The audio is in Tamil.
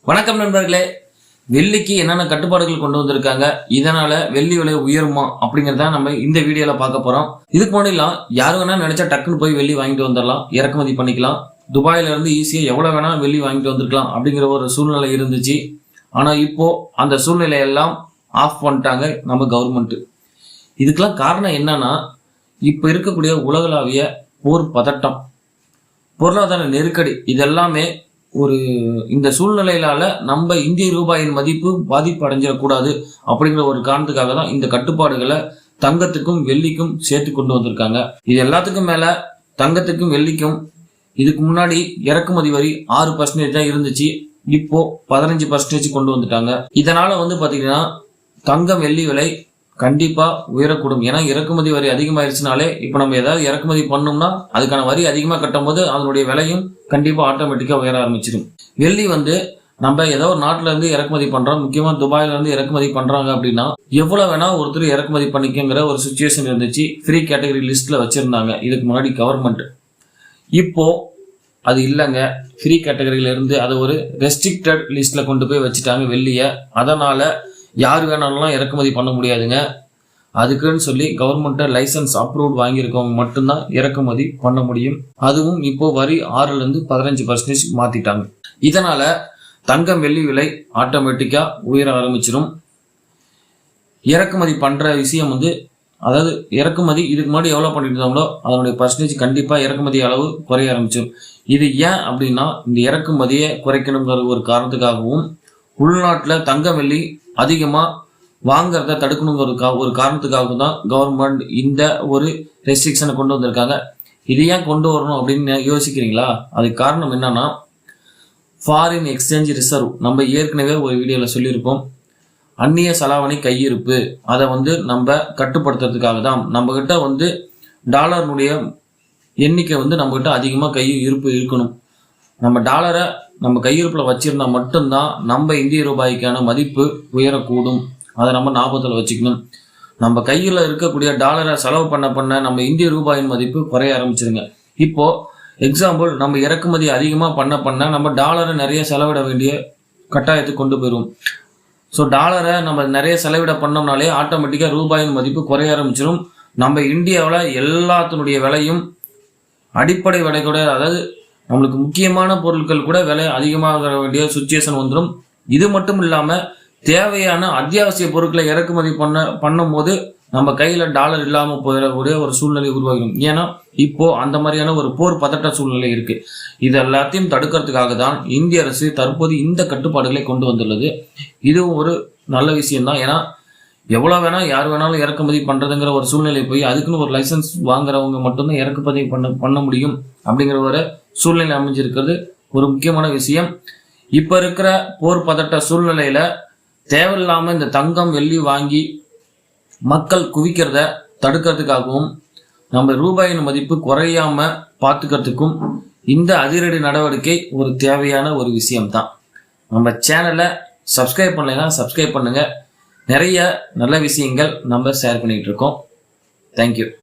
வணக்கம் நண்பர்களே. வெள்ளிக்கு என்னென்ன கட்டுப்பாடுகள் கொண்டு வந்திருக்காங்க, இதனால வெள்ளி விலை உயருமா அப்படிங்கறத நம்ம இந்த வீடியோல பார்க்க போறோம். இதுக்கு முன்னாடிலாம் யாரு வேணா நினைச்சா டக்குன்னு போய் வெள்ளி வாங்கிட்டு வந்துடலாம், இறக்குமதி பண்ணிக்கலாம். துபாயில இருந்து ஈஸியா எவ்வளவு வேணா வெள்ளி வாங்கிட்டு வந்திருக்கலாம் அப்படிங்கிற ஒரு சூழ்நிலை இருந்துச்சு. ஆனா இப்போ அந்த சூழ்நிலையெல்லாம் ஆஃப் பண்ணிட்டாங்க நம்ம கவர்மெண்ட். இதுக்கெல்லாம் காரணம் என்னன்னா, இப்ப இருக்கக்கூடிய உலகளாவிய போர் பதட்டம், பொருளாதார நெருக்கடி, இதெல்லாமே ஒரு இந்த சூழ்நிலையிலால நம்ம இந்திய ரூபாயின் மதிப்பு பாதிப்பு அடைஞ்சிடக்கூடாது அப்படிங்கிற ஒரு காரணத்துக்காக தான் இந்த கட்டுப்பாடுகளை தங்கத்துக்கும் வெள்ளிக்கும் சேர்த்து கொண்டு வந்திருக்காங்க. இது எல்லாத்துக்கும் மேல தங்கத்துக்கும் வெள்ளிக்கும் இதுக்கு முன்னாடி இறக்குமதி வரி 6% தான் இருந்துச்சு. இப்போ 15% கொண்டு வந்துட்டாங்க. இதனால பாத்தீங்கன்னா தங்கம் வெள்ளி விலை கண்டிப்பா உயரக்கூடும். ஏன்னா இறக்குமதி வரி அதிகமாயிருச்சுனாலே இப்ப நம்ம ஏதாவது இறக்குமதி பண்ணோம்னா அதுக்கான வரி அதிகமா கட்டும் போது அதனுடைய விலையும் கண்டிப்பா ஆட்டோமேட்டிக்கா உயர ஆரம்பிச்சிடும். வெள்ளி நம்ம ஏதோ ஒரு நாட்டுல இருந்து இறக்குமதி பண்றோம், முக்கியமா துபாயில இருந்து இறக்குமதி பண்றாங்க அப்படின்னா எவ்வளவு வேணா ஒருத்தர் இறக்குமதி பண்ணிக்கங்கிற ஒரு சுச்சுவேஷன் இருந்துச்சு. ஃப்ரீ கேட்டகரி லிஸ்ட்ல வச்சிருந்தாங்க இதுக்கு முன்னாடி கவர்மெண்ட். இப்போ அது இல்லைங்க, ஃப்ரீ கேட்டகரியில இருந்து அதை ஒரு ரெஸ்ட்ரிக்டட் லிஸ்ட்ல கொண்டு போய் வச்சுட்டாங்க வெள்ளிய. அதனால யார் வேணாலும் இறக்குமதி பண்ண முடியாதுங்க. அதுக்குன்னு சொல்லி கவர்மெண்ட் லைசன்ஸ் அப்ரூவ்ட் வாங்கியிருக்கவங்க மட்டும்தான் இறக்குமதி பண்ண முடியும். அதுவும் இப்போ வரி 6% 15% மாத்திட்டாங்க. இதனால தங்கம் வெள்ளி விலை ஆட்டோமேட்டிக்கா உயர ஆரம்பிச்சிடும். இறக்குமதி பண்ற விஷயம் அதாவது இறக்குமதி இதுக்கு முன்னாடி எவ்வளவு பண்ணிட்டு இருந்தாங்களோ அதனுடைய பர்சன்டேஜ் கண்டிப்பா இறக்குமதி அளவு குறைய ஆரம்பிச்சிடும். இது ஏன் அப்படின்னா, இந்த இறக்குமதியை குறைக்கணுங்கிற ஒரு காரணத்துக்காகவும் உள்நாட்டுல தங்கம் வெள்ளி அதிகமா வாங்கறத தடுக்கணுங்கிற ஒரு காரணத்துக்காக தான் கவர்மெண்ட் இந்த ஒரு ரெஸ்ட்ரிக்ஷனை கொண்டு வந்திருக்காங்க. இது ஏன் கொண்டு வரணும் அப்படின்னு யோசிக்கிறீங்களா? அதுக்கு காரணம் என்னன்னா, ஃபாரின் எக்ஸ்சேஞ்ச் ரிசர்வ் நம்ம ஏற்கனவே ஒரு வீடியோல சொல்லியிருப்போம். அந்நிய செலாவணி கையிருப்பு அதை நம்ம கட்டுப்படுத்துறதுக்காக தான். நம்ம கிட்ட டாலர்னுடைய எண்ணிக்கை நம்ம கிட்ட அதிகமா இருப்பு இருக்கணும். நம்ம டாலரை நம்ம கையிருப்புல வச்சிருந்தா மட்டும்தான் நம்ம இந்திய ரூபாய்க்கான மதிப்பு உயரக்கூடும். அதை நம்ம ஞாபகத்துல வச்சுக்கணும். நம்ம கையில இருக்கக்கூடிய டாலரை செலவு பண்ண நம்ம இந்திய ரூபாயின் மதிப்பு குறைய ஆரம்பிச்சிருங்க. இப்போ எக்ஸாம்பிள், நம்ம இறக்குமதி அதிகமா பண்ண நம்ம டாலரை நிறைய செலவிட வேண்டிய கட்டாயத்துக்கு கொண்டு போயிடும். ஸோ டாலரை நம்ம நிறைய செலவிட பண்ணோம்னாலே ஆட்டோமேட்டிக்கா ரூபாயின் மதிப்பு குறைய ஆரம்பிச்சிடும். நம்ம இந்தியாவில் எல்லாத்தினுடைய விலையும் அடிப்படை விலை கூட, அதாவது நம்மளுக்கு முக்கியமான பொருட்கள் கூட விலை அதிகமாக வேண்டிய சுச்சுவேஷன் வந்துடும். இது மட்டும் இல்லாம தேவையான அத்தியாவசிய பொருட்களை இறக்குமதி பண்ணும் போது நம்ம கையில டாலர் இல்லாம போயிடக்கூடிய ஒரு சூழ்நிலை உருவாகிடும். ஏன்னா இப்போ அந்த மாதிரியான ஒரு போர் பதட்ட சூழ்நிலை இருக்கு. இது எல்லாத்தையும் தடுக்கிறதுக்காக தான் இந்திய அரசு தற்போது இந்த கட்டுப்பாடுகளை கொண்டு வந்துள்ளது. இதுவும் ஒரு நல்ல விஷயம்தான். ஏன்னா எவ்வளவு வேணா யார் வேணாலும் இறக்குமதி பண்றதுங்கிற ஒரு சூழ்நிலை போய் அதுக்குன்னு ஒரு லைசன்ஸ் வாங்குறவங்க மட்டும்தான் இறக்குமதி பண்ண முடியும் அப்படிங்கிற ஒரு சூழ்நிலை அமைஞ்சிருக்கிறது ஒரு முக்கியமான விஷயம். இப்ப இருக்கிற போர் பதட்ட சூழ்நிலையில தேவையில்லாம இந்த தங்கம் வெள்ளி வாங்கி மக்கள் குவிக்கிறத தடுக்கிறதுக்காகவும் நம்ம ரூபாயின் மதிப்பு குறையாம பார்த்துக்கிறதுக்கும் இந்த அதிரடி நடவடிக்கை ஒரு தேவையான ஒரு விஷயம்தான். நம்ம சேனலை சப்ஸ்கிரைப் பண்ணலைன்னா சப்ஸ்கிரைப் பண்ணுங்க. நிறைய நல்ல விஷயங்கள் நம்ம ஷேர் பண்ணிட்டு இருக்கோம். தேங்க்யூ.